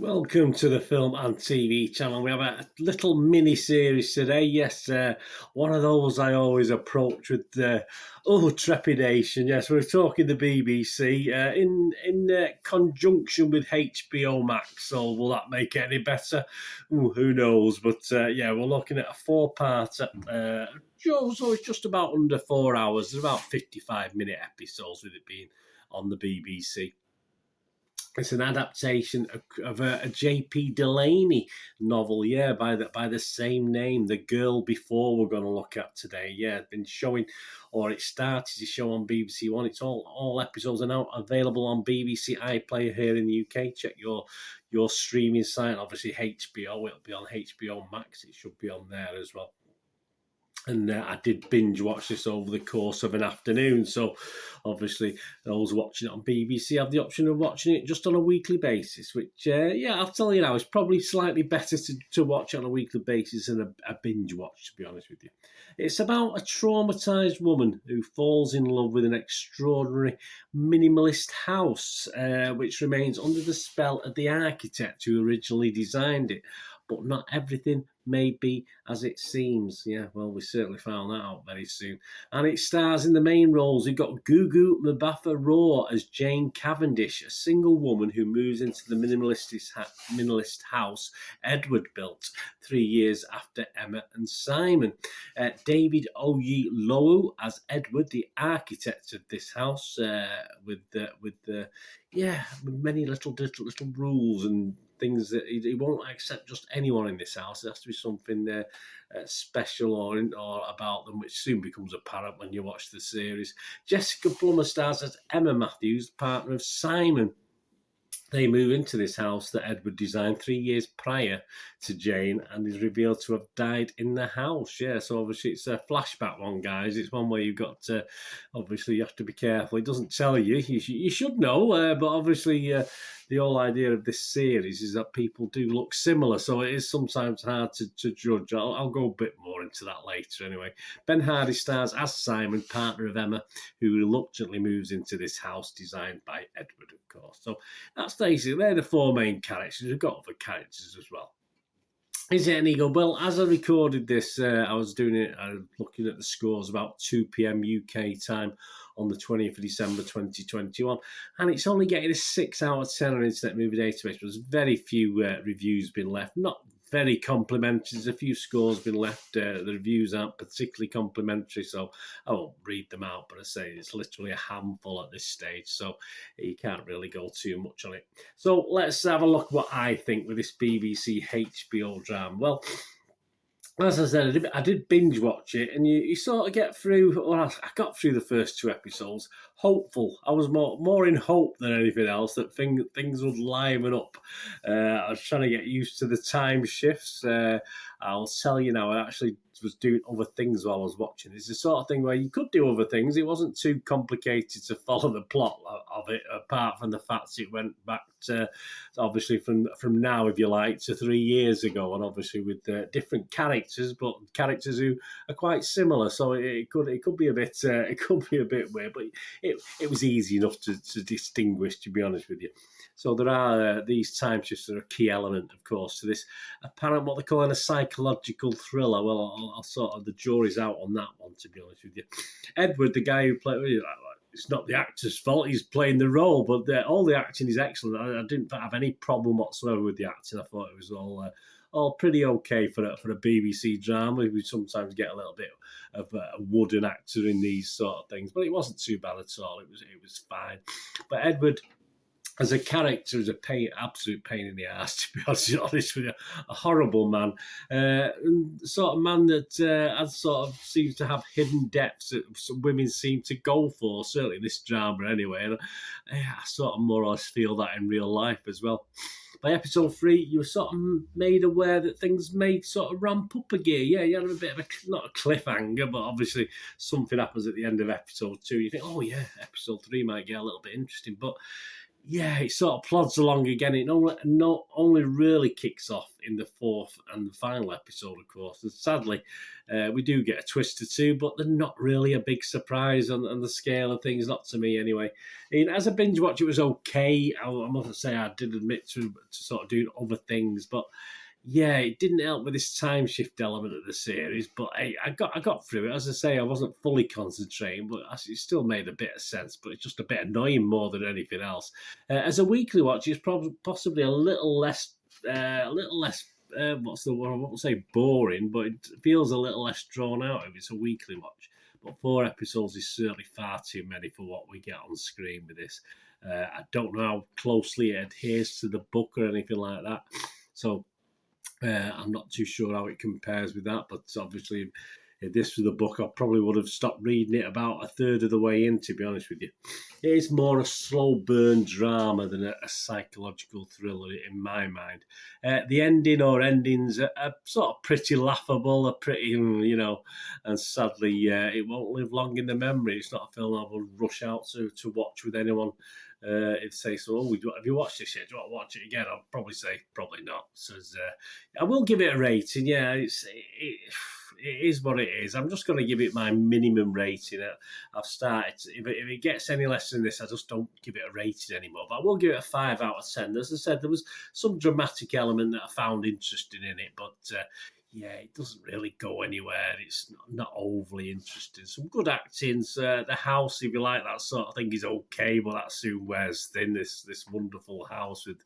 Welcome to the Film and TV channel. We have a little mini-series today. Yes, one of those I always approach with trepidation. Yes, we're talking the BBC in conjunction with HBO Max. So will that make it any better? Ooh, who knows? But yeah, we're looking at a four-part. So it's just about under 4 hours. There's about 55-minute episodes with it being on the BBC. It's an adaptation of a J.P. Delaney novel, yeah, by the same name. The Girl Before we're going to look at today, yeah, it's been showing, or it started to show on BBC One. It's all episodes are now available on BBC iPlayer here in the UK. Check your streaming site. Obviously HBO, it'll be on HBO Max. It should be on there as well. And I did binge watch this over the course of an afternoon. So obviously those watching it on BBC have the option of watching it just on a weekly basis, which, I'll tell you now, it's probably slightly better to watch on a weekly basis than a binge watch, to be honest with you. It's about a traumatised woman who falls in love with an extraordinary minimalist house, which remains under the spell of the architect who originally designed it. But not everything may be as it seems. Yeah, well, we certainly found that out very soon. And it stars in the main roles. We've got Gugu Mbatha-Raw as Jane Cavendish, a single woman who moves into the minimalist house Edward built 3 years after Emma and Simon. David Oyelowo as Edward, the architect of this house, with many little rules and things that he won't accept just anyone in this house. There has to be something special or about them, which soon becomes apparent when you watch the series. Jessica Plummer stars as Emma Matthews, partner of Simon. They move into this house that Edward designed 3 years prior to Jane and is revealed to have died in the house. Yeah, so obviously it's a flashback one, guys. It's one where you've got to, obviously you have to be careful. It doesn't tell you. You should know, but obviously the whole idea of this series is that people do look similar, so it is sometimes hard to judge. I'll go a bit more into that later anyway. Ben Hardy stars as Simon, partner of Emma, who reluctantly moves into this house designed by Edward, of course. So that's basically, they're the four main characters. We've got other characters as well. Is it any good? Well, as I recorded this, I was doing it, looking at the scores about 2 p.m. UK time on the 20th of December 2021, and it's only getting a 6 out of 10 on Internet Movie Database. There's very few reviews been left, not very complimentary. There's a few scores been left. The reviews aren't particularly complimentary, so I won't read them out, but I say it's literally a handful at this stage, so you can't really go too much on it. So let's have a look what I think with this BBC HBO drama. Well, as I said, I did binge watch it, and you sort of get through, or I got through the first 2 episodes, hopeful. I was more in hope than anything else that things would liven up. I was trying to get used to the time shifts. I'll tell you now, I actually was doing other things while I was watching. It's the sort of thing where you could do other things. It wasn't too complicated to follow the plot of it, apart from the fact it went back to, obviously, from now, if you like, to 3 years ago, and obviously with different characters, but characters who are quite similar. So it could be a bit weird, but it was easy enough to distinguish, to be honest with you. So there are these time shifts that are a key element, of course, to this apparent, what they're calling a psychological thriller. Well, I'll sort of, the jury's out on that one, to be honest with you. Edward, the guy who played, it's not the actor's fault, he's playing the role, but all the acting is excellent. I didn't have any problem whatsoever with the acting. I thought it was all pretty okay for a BBC drama. We sometimes get a little bit of a wooden actor in these sort of things, but it wasn't too bad at all. It was fine. But Edward, as a character, is absolute pain in the ass, to be honest with you. A horrible man. Sort of man that seems to have hidden depths that some women seem to go for, certainly in this drama anyway. And I sort of more or less feel that in real life as well. By episode 3, you were sort of made aware that things may sort of ramp up a gear. Yeah, you had a bit of not a cliffhanger, but obviously something happens at the end of episode 2. You think, oh yeah, episode 3 might get a little bit interesting, but yeah, it sort of plods along again. It only really kicks off in the fourth and final episode, of course. And sadly, we do get a twist or two, but they're not really a big surprise on the scale of things, not to me anyway. As a binge watch, it was okay. I must say I did admit to sort of doing other things, but yeah, it didn't help with this time shift element of the series, but I got through it. As I say, I wasn't fully concentrating, but it still made a bit of sense. But it's just a bit annoying more than anything else. As a weekly watch, it's possibly a little less, what's the word? I won't say boring, but it feels a little less drawn out if it's a weekly watch. But 4 episodes is certainly far too many for what we get on screen with this. I don't know how closely it adheres to the book or anything like that. So I'm not too sure how it compares with that, but obviously, if this was the book, I probably would have stopped reading it about a third of the way in, to be honest with you. It is more a slow burn drama than a psychological thriller, in my mind. The endings are sort of pretty laughable, are pretty, and sadly, it won't live long in the memory. It's not a film I would rush out to watch with anyone. If say so, have you watched this yet? Do you want to watch it again? I'll probably say probably not. So I will give it a rating. Yeah, it is what it is. I'm just going to give it my minimum rating. I've started. If it gets any less than this, I just don't give it a rating anymore. But I will give it a 5 out of 10. As I said, there was some dramatic element that I found interesting in it, but yeah, it doesn't really go anywhere. It's not overly interesting. Some good acting. The house, if you like that sort of thing, is okay, but that soon wears thin. This wonderful house with,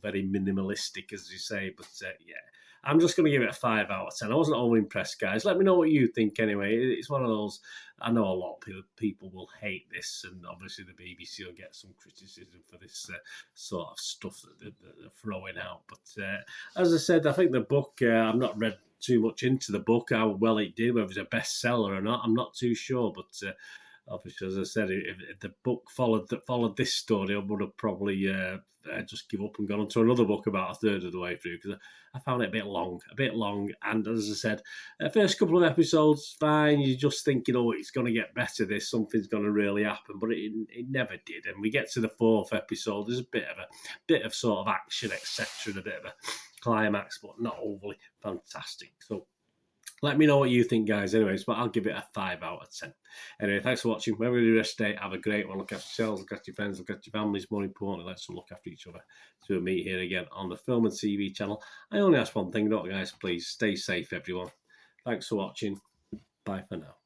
very minimalistic, as you say. But yeah, I'm just going to give it a 5 out of 10. I wasn't all impressed, guys. Let me know what you think anyway. It's one of those, I know a lot of people will hate this, and obviously the BBC will get some criticism for this sort of stuff that they're throwing out. But as I said, I think the book, I've not read too much into the book, how well it did, whether it's a bestseller or not, I'm not too sure. But obviously, as I said, if the book followed this story, I would have probably just give up and gone on to another book about a third of the way through, because I found it a bit long. And as I said, the first couple of episodes, fine. You're just thinking, oh, it's going to get better. Something's going to really happen, but it never did. And we get to the 4th episode. There's a bit of sort of action, etc., and a bit of a climax, but not overly fantastic. So let me know what you think, guys, anyways, but I'll give it a 5 out of 10. Anyway, thanks for watching. Wherever you rest day, have a great one. Look after yourselves, look after your friends, look after your families. More importantly, let's look after each other. So we'll meet here again on the Film and TV channel. I only ask one thing, don't guys? Please stay safe, everyone. Thanks for watching. Bye for now.